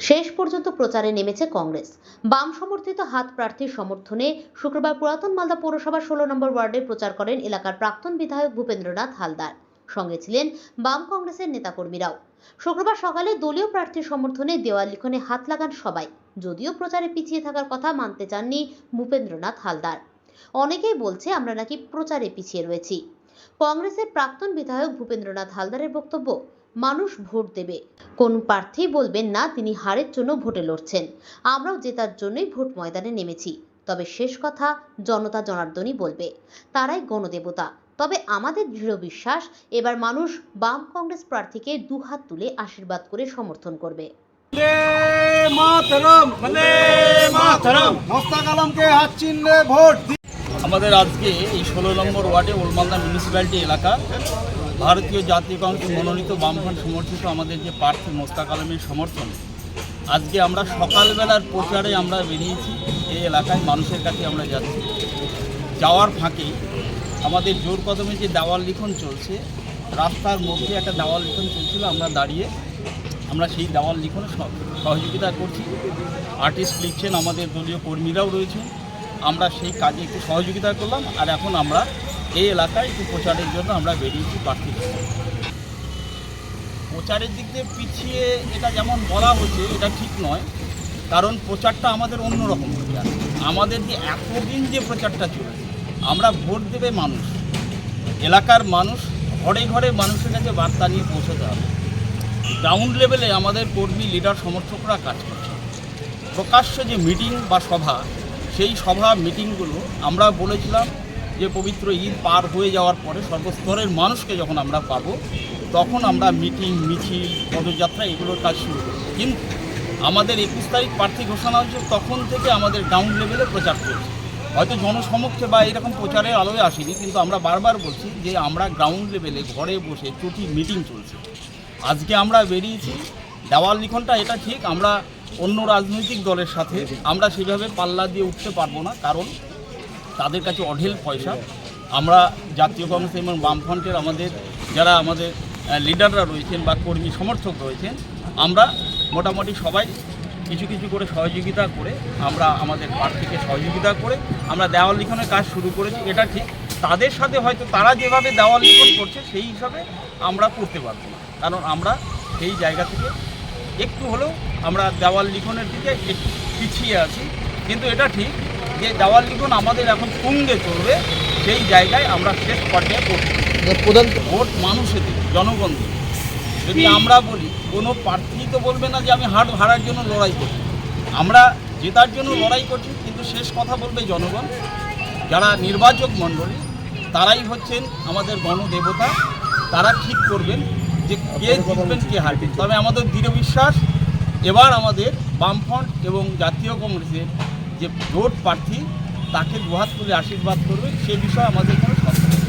শেষ পর্যন্ত প্রচারে নেমেছে কংগ্রেস। বাম সমর্থিত হাত প্রার্থীর সমর্থনে শুক্রবার পুরাতন মালদা পৌরসভার 16 নম্বর ওয়ার্ডে প্রচার করেন এলাকার প্রাক্তন বিধায়ক ভূপেন্দ্রনাথ হালদার। সঙ্গে ছিলেন বাম কংগ্রেসের নেতাকর্মীরাও। শুক্রবার সকালে দলীয় প্রার্থীর সমর্থনে দেওয়াল লিখনে হাত লাগান সবাই। যদিও প্রচারে পিছিয়ে থাকার কথা মানতে চাননি ভূপেন্দ্রনাথ হালদার। অনেকেই বলছে আমরা নাকি প্রচারে পিছিয়ে রয়েছি। কংগ্রেসের প্রাক্তন বিধায়ক ভূপেন্দ্রনাথ হালদারের বক্তব্য, মানুষ ভোট দেবে, কোন প্রার্থী বলবেন না তিনি হারের জন্য ভোটে লড়ছেন। আমরাও জেতার জন্যই ভোট ময়দানে নেমেছি। তবে শেষ কথা জনতা জনার্দনই বলবে, তারাই গণদেবতা। তবে আমাদের দৃঢ় বিশ্বাস এবার মানুষ বাম কংগ্রেস প্রার্থীকে দুহাত তুলে আশীর্বাদ করে সমর্থন করবে। আমাদের আজকে এই 16 নম্বর ওয়ার্ডে ওলমালদা মিউনিসিপ্যালিটি এলাকা ভারতীয় জাতীয় কংগ্রেস মনোনীত বামফ্রন্ট সমর্থিত আমাদের যে প্রার্থী মোস্তাক আলমের সমর্থন, আজকে আমরা সকালবেলার প্রচারে আমরা বেরিয়েছি। এই এলাকায় মানুষের কাছে আমরা যাচ্ছি। যাওয়ার ফাঁকে আমাদের জোর কদমে যে দেওয়াল লিখন চলছে, রাস্তার মধ্যে একটা দেওয়াল লিখন চলছিল, আমরা দাঁড়িয়ে আমরা সেই দেওয়াল লিখনে সহযোগিতা করছি। আর্টিস্ট লিখছেন, আমাদের দলীয় কর্মীরাও রয়েছেন। আমরা সেই কাজে একটু সহযোগিতা করলাম। আর এখন আমরা এই এলাকায় একটু প্রচারের জন্য আমরা বেরিয়েছি প্রার্থী। প্রচারের দিক দিয়ে পিছিয়ে এটা যেমন বলা হচ্ছে, এটা ঠিক নয়। কারণ প্রচারটা আমাদের অন্যরকম প্রচার। আমাদের যে এতদিন যে প্রচারটা চলেছে, আমরা ভোট দেবে মানুষ, এলাকার মানুষ, ঘরে ঘরে মানুষের কাছে বার্তা নিয়ে পৌঁছতে হবে। গ্রাউন্ড লেভেলে আমাদের কর্মী, লিডার, সমর্থকরা কাজ করছে। প্রকাশ্য যে মিটিং বা সভা, সেই সভা মিটিংগুলো আমরা বলেছিলাম যে পবিত্র ঈদ পার হয়ে যাওয়ার পরে সর্বস্তরের মানুষকে যখন আমরা পাবো, তখন আমরা মিটিং, মিছিল, পদযাত্রা এগুলোর কাজ শুরু করব। কিন্তু আমাদের 21 তারিখ প্রার্থী ঘোষণা হয়েছে, তখন থেকে আমাদের গ্রাউন্ড লেভেলে প্রচার চলছে। হয়তো জনসমক্ষে বা এরকম প্রচারের আলোয় আসেনি, কিন্তু আমরা বারবার বলছি যে আমরা গ্রাউন্ড লেভেলে ঘরে বসে চটি মিটিং চলছে। আজকে আমরা বেরিয়েছি দেওয়াল লিখনটা, এটা ঠিক। আমরা অন্য রাজনৈতিক দলের সাথে আমরা সেভাবে পাল্লা দিয়ে উঠতে পারবো না, কারণ তাদের কাছে অঢেল পয়সা। আমরা জাতীয় কংগ্রেস এবং বামফ্রন্টের আমাদের যারা আমাদের লিডাররা রয়েছেন বা কর্মী সমর্থক রয়েছেন, আমরা মোটামুটি সবাই কিছু কিছু করে সহযোগিতা করে আমরা আমাদের প্রার্থীকে সহযোগিতা করে আমরা দেওয়াল লিখনের কাজ শুরু করেছি। এটা ঠিক, তাদের সাথে হয়তো তারা যেভাবে দেওয়াল লিখন করছে সেই হিসাবে আমরা করতে পারবো না, কারণ আমরা সেই জায়গা থেকে একটু হলেও আমরা দেওয়াল লিখনের দিকে একটু পিছিয়ে আছি। কিন্তু এটা ঠিক যে দেওয়াল লিখন আমাদের এখন তুঙ্গে চলবে, সেই জায়গায় আমরা শেষ পর্যায়ে করছি। প্রধান ভোট মানুষের দিকে, জনগণ দিকে। যদি আমরা বলি, কোনো প্রার্থী তো বলবে না যে আমি হারার জন্য লড়াই করছি। আমরা জেতার জন্য লড়াই করছি, কিন্তু শেষ কথা বলবে জনগণ। যারা নির্বাচক মণ্ডলী, তারাই হচ্ছেন আমাদের গণদেবতা। তারা ঠিক করবেন যে কে জিতবেন, কে হারবেন। তবে আমাদের দৃঢ় বিশ্বাস এবার আমাদের বামফ্রন্ট এবং জাতীয় কংগ্রেসের যে জোট প্রার্থী, তাকে দুহাত তুলে আশীর্বাদ করবে, সে বিষয়ে আমাদের কোনো সন্দেহ নেই।